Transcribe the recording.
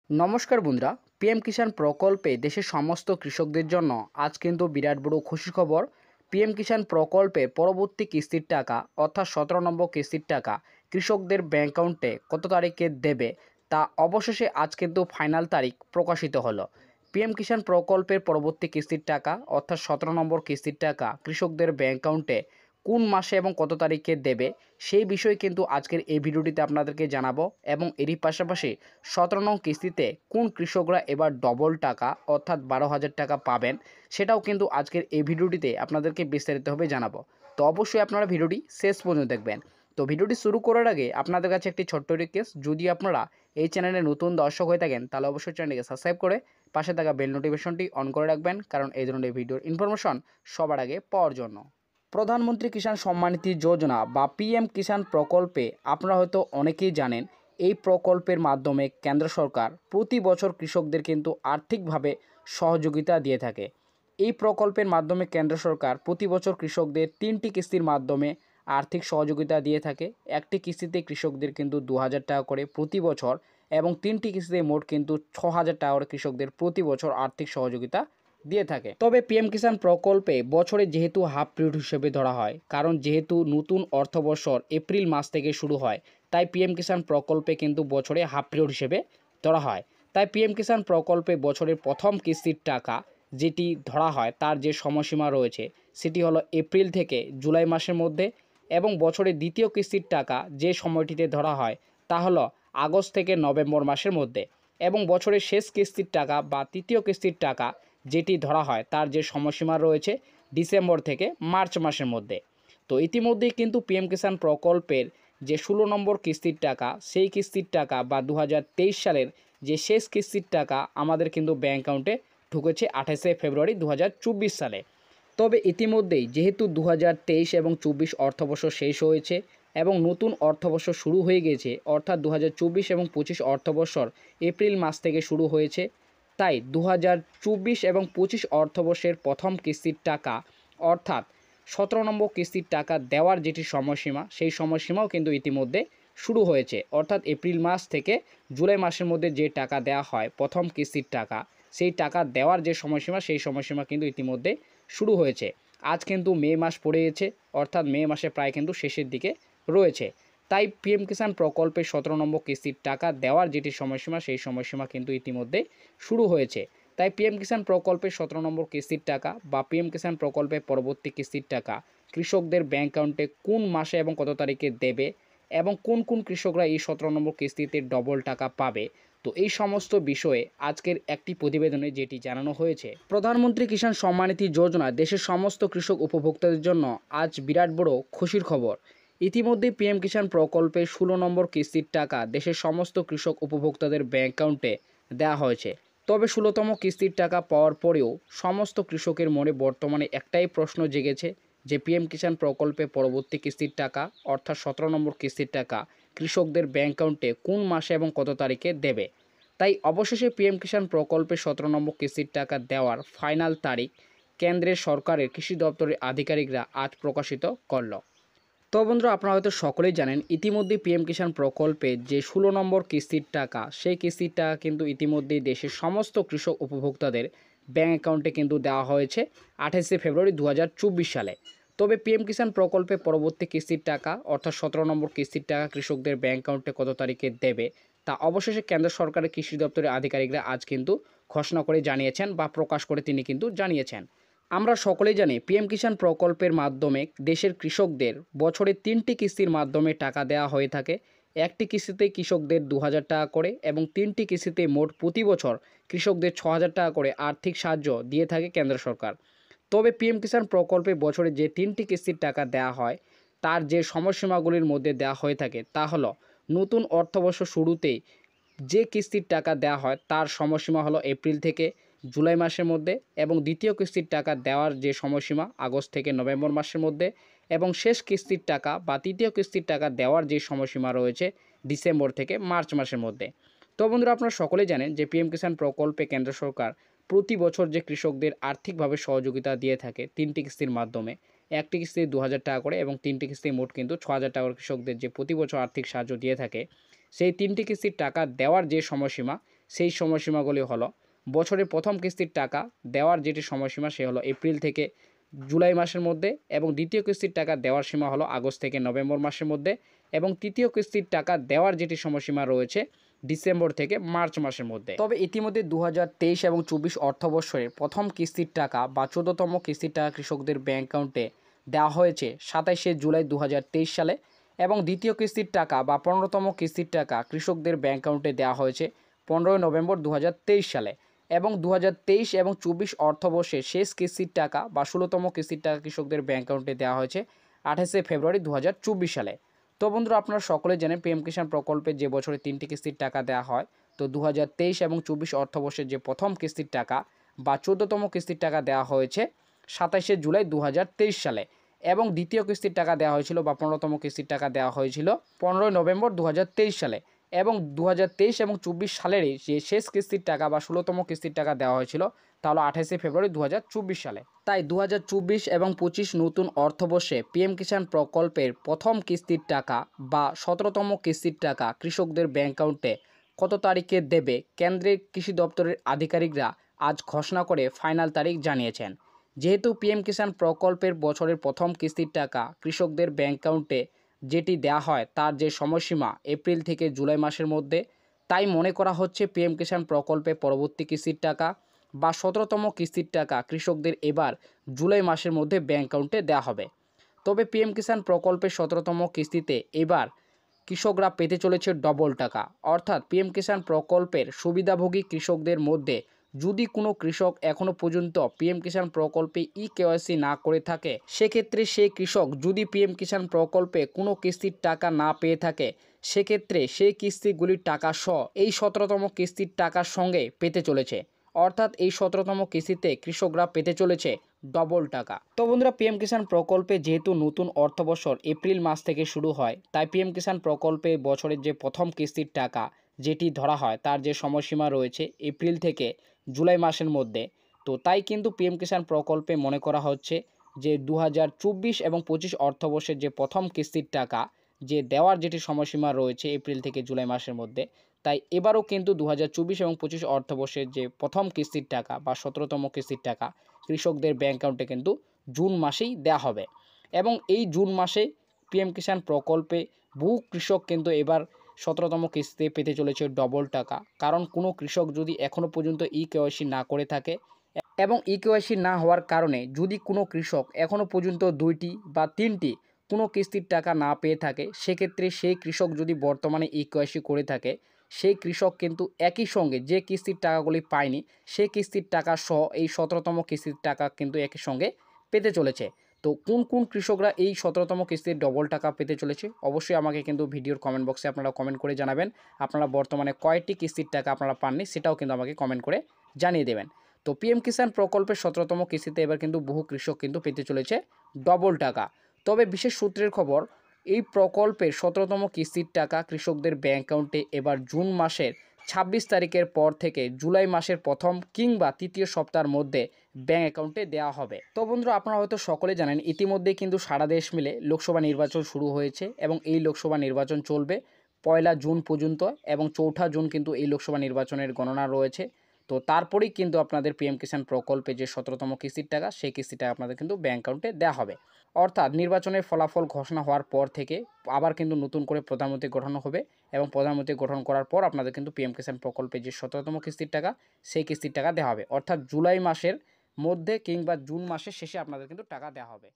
নমস্কার বন্ধুরা, পিএম কিষাণ প্রকল্পে দেশের সমস্ত কৃষকদের জন্য আজ কিন্তু বিরাট বড় খুশির খবর। পিএম কিষাণ প্রকল্পে পরবর্তী কিস্তির টাকা অর্থাৎ 17 নম্বর কিস্তির টাকা কৃষকদের ব্যাংক অ্যাকাউন্টে কত তারিখে দেবে তা অবশেষে আজ কিন্তু ফাইনাল তারিখ প্রকাশিত হলো। পিএম কিষাণ প্রকল্পের পরবর্তী কিস্তির টাকা অর্থাৎ 17 নম্বর কিস্তির টাকা কৃষকদের ব্যাংক অ্যাকাউন্টে কোন মাসে এবং কত তারিখে দেবে সেই বিষয়ে কিন্তু আজকের এই ভিডিওটিতে আপনাদেরকে জানাবো এবং এরই পাশাপাশি 17 নং কিস্তিতে কোন কৃষকরা এবার ডবল টাকা অর্থাৎ 12,000 টাকা পাবেন সেটাও কিন্তু আজকের এই ভিডিওটিতে আপনাদেরকে বিস্তারিতভাবে জানাবো। তো অবশ্যই আপনারা ভিডিওটি শেষ পর্যন্ত দেখবেন। তো ভিডিওটি শুরু করার আগে আপনাদের কাছে একটি ছোট্ট রিকোয়েস্ট, যদি আপনারা এই চ্যানেলে নতুন দর্শক হয়ে থাকেন তাহলে অবশ্যই চ্যানেলটিকে সাবস্ক্রাইব করে পাশে থাকা বেল নোটিফিকেশনটি অন করে রাখবেন, কারণ এই ধরনের ভিডিওর ইনফরমেশন সবার আগে পাওয়ার জন্য। প্রধানমন্ত্রী কিষাণ সম্মান নিধি যোজনা বা পিএম কিষাণ প্রকল্পে আপনারা হয়তো অনেকেই জানেন, এই প্রকল্পের মাধ্যমে কেন্দ্র সরকার প্রতি বছর কৃষকদের কিন্তু আর্থিকভাবে সহযোগিতা দিয়ে থাকে। এই প্রকল্পের মাধ্যমে কেন্দ্র সরকার প্রতি বছর কৃষকদের 3টি কিস্তির মাধ্যমে আর্থিক সহযোগিতা দিয়ে থাকে। একটি কিস্তিতে কৃষকদের কিন্তু 2,000 টাকা করে প্রতি বছর এবং 3টি কিস্তিতে মোট কিন্তু 6,000 টাকা করে কৃষকদের প্রতি বছর আর্থিক সহযোগিতা দিয়ে থাকে। তবে পিএম কিষাণ প্রকল্পে বছরে যেহেতু হাফ পিরিয়ড হিসেবে ধরা হয়, কারণ যেহেতু নতুন অর্থবর্ষর এপ্রিল মাস থেকে শুরু হয়, তাই পিএম কিষাণ প্রকল্পে কিন্তু বছরে হাফ পিরিয়ড হিসেবে ধরা হয়। তাই পিএম কিষাণ প্রকল্পে বছরের প্রথম কিস্তির টাকা যেটি ধরা হয় তার যে সময়সীমা রয়েছে সেটি হলো এপ্রিল থেকে জুলাই মাসের মধ্যে, এবং বছরের দ্বিতীয় কিস্তির টাকা যে সময়টিতে ধরা হয় তা হলো আগস্ট থেকে নভেম্বর মাসের মধ্যে, এবং বছরের শেষ কিস্তির টাকা বা তৃতীয় কিস্তির টাকা যেটি ধরা হয় তার যে সময়সীমা রয়েছে ডিসেম্বর থেকে মার্চ মাসের মধ্যে। তো ইতিমধ্যেই কিন্তু পিএম কিষাণ প্রকল্পের যে 16 নম্বর কিস্তির টাকা সেই কিস্তির টাকা বা 2023 সালের যে শেষ কিস্তির টাকা আমাদের কিন্তু ব্যাঙ্ক অ্যাকাউন্টে ঢুকেছে 28শে ফেব্রুয়ারি 2024 সালে। তবে ইতিমধ্যেই যেহেতু 2023 এবং 24 অর্থবর্ষ শেষ হয়েছে এবং নতুন অর্থবর্ষ শুরু হয়ে গেছে, অর্থাৎ 2024 এবং 25 অর্থবর্ষর এপ্রিল মাস থেকে শুরু হয়েছে, তাই 2024 এবং 25 অর্থবর্ষের প্রথম কিস্তির টাকা অর্থাৎ 17 নম্বর কিস্তির টাকা দেওয়ার যেটি সময়সীমা সেই সময়সীমাও কিন্তু ইতিমধ্যে শুরু হয়েছে। অর্থাৎ এপ্রিল মাস থেকে জুলাই মাসের মধ্যে যে টাকা দেওয়া হয় প্রথম কিস্তির টাকা, সেই টাকা দেওয়ার যে সময়সীমা সেই সময়সীমা কিন্তু ইতিমধ্যে শুরু হয়েছে। আজ কিন্তু মে মাস পড়ে গেছে, অর্থাৎ মে মাসে প্রায় কিন্তু শেষের দিকে রয়েছে। তাই পিএম কিষাণ প্রকল্পের 17 নম্বর কিস্তির টাকা দেওয়ার যেটি সময়সীমা সেই সময়সীমা কিন্তু ইতিমধ্যে শুরু হয়েছে। তাই পিএম কিষাণ প্রকল্পের 17 নম্বর কিস্তির টাকা বা পিএম কিষাণ প্রকল্পের পরবর্তী কিস্তির টাকা কৃষকদের ব্যাঙ্ক অ্যাকাউন্টে কোন মাসে এবং কত তারিখে দেবে এবং কোন কোন কৃষকরা এই 17 নম্বর কিস্তিতে ডবল টাকা পাবে, তো এই সমস্ত বিষয়ে আজকের একটি প্রতিবেদনে যেটি জানানো হয়েছে। প্রধানমন্ত্রী কিষাণ সম্মান নিধি যোজনা দেশের সমস্ত কৃষক উপভোক্তাদের জন্য আজ বিরাট বড় খুশির খবর। ইতিমধ্যে পিএম কিষাণ প্রকল্পে 16 নম্বর কিস্তির টাকা দেশের সমস্ত কৃষক উপভোক্তাদের ব্যাঙ্ক অ্যাকাউন্টে দেওয়া হয়েছে। তবে 16তম কিস্তির টাকা পাওয়ার পরেও সমস্ত কৃষকের মনে বর্তমানে একটাই প্রশ্ন জেগেছে যে পিএম কিষাণ প্রকল্পে পরবর্তী কিস্তির টাকা অর্থাৎ 17 নম্বর কিস্তির টাকা কৃষকদের ব্যাঙ্ক অ্যাকাউন্টে কোন মাসে এবং কত তারিখে দেবে। তাই অবশেষে পিএম কিষাণ প্রকল্পে 17 নম্বর কিস্তির টাকা দেওয়ার ফাইনাল তারিখ কেন্দ্রের সরকারের কৃষি দপ্তরের আধিকারিকরা আজ প্রকাশিত করল। তো বন্ধুরা, আপনারা হয়তো সকলেই জানেন ইতিমধ্যে পিএম কিষাণ প্রকল্পে যে 16 নম্বর কিস্তির টাকা সেই কিস্তির টাকা কিন্তু ইতিমধ্যেই দেশের সমস্ত কৃষক উপভোক্তাদের ব্যাঙ্ক অ্যাকাউন্টে কিন্তু দেওয়া হয়েছে 28শে ফেব্রুয়ারি 2024 সালে। তবে পিএম কিষাণ প্রকল্পে পরবর্তী কিস্তির টাকা অর্থাৎ 17 নম্বর কিস্তির টাকা কৃষকদের ব্যাঙ্ক অ্যাকাউন্টে কত তারিখে দেবে তা অবশেষে কেন্দ্র সরকারের কৃষি দপ্তরের আধিকারিকরা আজ কিন্তু ঘোষণা করে জানিয়েছেন বা প্রকাশ করে তিনি কিন্তু জানিয়েছেন। আমরা সকলেই জানি পিএম কিষাণ প্রকল্পের মাধ্যমে দেশের কৃষকদের বছরে 3টি কিস্তির মাধ্যমে টাকা দেওয়া হয়ে থাকে। একটি কিস্তিতে কৃষকদের 2,000 টাকা করে এবং 3টি কিস্তিতে মোট প্রতি বছর কৃষকদের 6,000 টাকা করে আর্থিক সাহায্য দিয়ে থাকে কেন্দ্র সরকার। তবে পিএম কিষাণ প্রকল্পে বছরে যে 3টি কিস্তির টাকা দেওয়া হয় তার যে সময়সীমাগুলির মধ্যে দেওয়া হয়ে থাকে তা হলো নতুন অর্থবর্ষ শুরুতেই যে কিস্তির টাকা দেওয়া হয় তার সময়সীমা হলো এপ্রিল থেকে জুলাই মাসের মধ্যে, এবং দ্বিতীয় কিস্তির টাকা দেওয়ার যে সময়সীমা আগস্ট থেকে নভেম্বর মাসের মধ্যে, এবং শেষ কিস্তির টাকা বা তৃতীয় কিস্তির টাকা দেওয়ার যে সময়সীমা রয়েছে ডিসেম্বর থেকে মার্চ মাসের মধ্যে। তো বন্ধুরা, আপনারা সকলেই জানেন যে পিএম কিষাণ প্রকল্পে কেন্দ্র সরকার প্রতি বছর যে কৃষকদের আর্থিকভাবে সহযোগিতা দিয়ে থাকে 3টি কিস্তির মাধ্যমে, একটি কিস্তি 2,000 টাকা করে এবং 3টি কিস্তি মোট কিন্তু 6,000 টাকা করে কৃষকদের যে প্রতি বছর আর্থিক সাহায্য দিয়ে থাকে, সেই 3টি কিস্তির টাকা দেওয়ার যে সময়সীমা সেই সময়সীমাগুলি হলো বছরের প্রথম কিস্তির টাকা দেওয়ার যেটি সময়সীমা সে হলো এপ্রিল থেকে জুলাই মাসের মধ্যে, এবং দ্বিতীয় কিস্তির টাকা দেওয়ার সীমা হলো আগস্ট থেকে নভেম্বর মাসের মধ্যে, এবং তৃতীয় কিস্তির টাকা দেওয়ার যেটি সময়সীমা রয়েছে ডিসেম্বর থেকে মার্চ মাসের মধ্যে। তবে ইতিমধ্যে 2023 এবং 24 অর্থবর্ষের প্রথম কিস্তির টাকা বা 14তম কিস্তির টাকা কৃষকদের ব্যাংক অ্যাকাউন্টে দেওয়া হয়েছে 27শে জুলাই 2023 সালে, এবং দ্বিতীয় কিস্তির টাকা বা 15তম কিস্তির টাকা কৃষকদের ব্যাংক অ্যাকাউন্টে দেওয়া হয়েছে 15 নভেম্বর 2023 সালে, এবং 2023 এবং 24 অর্থবর্ষের শেষ কিস্তির টাকা বা 16তম কিস্তির টাকা কৃষকদের ব্যাংক অ্যাকাউন্টে দেওয়া হয়েছে 28শে ফেব্রুয়ারি 2024 সালে। তো বন্ধুরা, আপনারা সকলে জানেন পিএম কিষাণ প্রকল্পে যে বছরে 3টি কিস্তির টাকা দেওয়া হয়। তো 2023 এবং 24 অর্থবর্ষের যে প্রথম কিস্তির টাকা বা 14তম কিস্তির টাকা দেওয়া হয়েছে 27শে জুলাই 2023 সালে, এবং দ্বিতীয় কিস্তির টাকা দেওয়া হয়েছিল বা 15তম কিস্তির টাকা দেওয়া হয়েছিল 15 নভেম্বর 2023 সালে, এবং 2023 এবং 24 সালের যে শেষ কিস্তির টাকা বা 16তম কিস্তির টাকা দেওয়া হয়েছিল তা হলো 28শে ফেব্রুয়ারি 2024 সালে। তাই 2024 এবং 25 নতুন অর্থবর্ষে পিএম কিষাণ প্রকল্পের প্রথম কিস্তির টাকা বা 17তম কিস্তির টাকা কৃষকদের ব্যাংক অ্যাকাউন্টে কত তারিখে দেবে কেন্দ্রের কৃষি দপ্তরের আধিকারিকরা আজ ঘোষণা করে ফাইনাল তারিখ জানিয়েছেন। যেহেতু পিএম কিষাণ প্রকল্পের বছরের প্রথম কিস্তির টাকা কৃষকদের ব্যাংক অ্যাকাউন্টে যেটি দেওয়া হয় তার যে সময়সীমা এপ্রিল থেকে জুলাই মাসের মধ্যে, তাই মনে করা হচ্ছে পিএম কিষাণ প্রকল্পে পরবর্তী কিস্তির টাকা বা 17তম কিস্তির টাকা কৃষকদের এবার জুলাই মাসের মধ্যে ব্যাংক অ্যাকাউন্টে দেওয়া হবে। তবে পিএম কিষাণ প্রকল্পের 17তম কিস্তিতে এবার কৃষকরা পেতে চলেছে ডবল টাকা, অর্থাৎ পিএম কিষাণ প্রকল্পের সুবিধাভোগী কৃষকদের মধ্যে যদি কোনো কৃষক এখনও পর্যন্ত পিএম কিষাণ প্রকল্পে কেওয়াইসি না করে থাকে, সেক্ষেত্রে সেই কৃষক যদি পিএম কিষাণ প্রকল্পে কোনো কিস্তির টাকা না পেয়ে থাকে, সেক্ষেত্রে সেই কিস্তিগুলির টাকা সহ এই 17তম কিস্তির টাকার সঙ্গে পেতে চলেছে। অর্থাৎ এই 17তম কিস্তিতে কৃষকরা পেতে চলেছে ডবল টাকা। তো বন্ধুরা, পিএম কিষাণ প্রকল্পে যেহেতু নতুন অর্থবর্ষর এপ্রিল মাস থেকে শুরু হয়, তাই পিএম কিষাণ প্রকল্পে বছরের যে প্রথম কিস্তির টাকা যেটি ধরা হয় তার যে সময়সীমা রয়েছে এপ্রিল থেকে জুলাই মাসের মধ্যে। তো তাই কিন্তু পিএম কিষাণ প্রকল্পে মনে করা হচ্ছে যে 2024 এবং 25 অর্থবর্ষের যে প্রথম কিস্তির টাকা যে দেওয়ার যেটি সময়সীমা রয়েছে এপ্রিল থেকে জুলাই মাসের মধ্যে, তাই এবারও কিন্তু 2024 এবং 25 অর্থবর্ষের যে প্রথম কিস্তির টাকা বা 17তম কিস্তির টাকা কৃষকদের ব্যাংক অ্যাকাউন্টে কিন্তু জুন মাসেই দেওয়া হবে, এবং এই জুন মাসে পিএম কিষাণ প্রকল্পে বহু কৃষক কিন্তু এবার 17তম কিস্তিতে পেতে চলেছে ডবল টাকা। কারণ কোনো কৃষক যদি এখনও পর্যন্ত কেওয়াইসি না করে থাকে এবং কেওয়াইসি না হওয়ার কারণে যদি কোনো কৃষক এখনও পর্যন্ত 2টি বা 3টি কোনো কিস্তির টাকা না পেয়ে থাকে, সেক্ষেত্রে সেই কৃষক যদি বর্তমানে কেওয়াইসি করে থাকে, সেই কৃষক কিন্তু একই সঙ্গে যে কিস্তির টাকাগুলি পায়নি সেই কিস্তির টাকা সহ এই 17তম কিস্তির টাকা কিন্তু একই সঙ্গে পেতে চলেছে। তো কোন কোন কৃষকরা এই 17তম কিস্তির ডবল টাকা পেতে চলেছে, অবশ্যই আমাকে কিন্তু ভিডিওর কমেন্ট বক্সে আপনারা কমেন্ট করে জানাবেন। আপনারা বর্তমানে কয়টি কিস্তির টাকা আপনারা পাননি সেটাও কিন্তু আমাকে কমেন্ট করে জানিয়ে দেবেন। তো পিএম কিষাণ প্রকল্পের 17তম কিস্তিতে এবার কিন্তু বহু কৃষক কিন্তু পেতে চলেছে ডবল টাকা। তবে বিশেষ সূত্রের খবর, এই প্রকল্পের 17তম কিস্তির টাকা কৃষকদের ব্যাংক অ্যাকাউন্টে এবার জুন মাসের 26 তারিখের পর থেকে জুলাই মাসের প্রথম কিংবা তৃতীয় সপ্তাহের মধ্যে ব্যাংক অ্যাকাউন্টে দেওয়া হবে। তো বন্ধুরা, আপনারা হয়তো সকলে জানেন ইতিমধ্যে কিন্তু সারা দেশ মিলে লোকসভা নির্বাচন শুরু হয়েছে, এবং এই লোকসভা নির্বাচন চলবে 1 জুন পর্যন্ত, এবং 4 জুন কিন্তু এই লোকসভা নির্বাচনের গণনা রয়েছে। তো তারপরেই কিন্তু আপনাদের পিএম কিষাণ প্রকল্পে যে 17তম কিস্তির টাকা সেই কিস্তিটা আপনাদের কিন্তু ব্যাংক অ্যাকাউন্টে দেওয়া হবে। অর্থাৎ নির্বাচনের ফলাফল ঘোষণা হওয়ার পর থেকে আবার কিন্তু নতুন করে প্রধানমন্ত্রী গঠন হবে, এবং প্রধানমন্ত্রী গঠন করার পর আপনাদের কিন্তু পিএম কিষাণ প্রকল্পে যে 17তম কিস্তির টাকা সেই কিস্তির টাকা দেওয়া হবে। অর্থাৎ জুলাই মাসের মধ্যে কিংবা জুন মাসের শেষে আপনাদের কিন্তু টাকা দেওয়া হবে।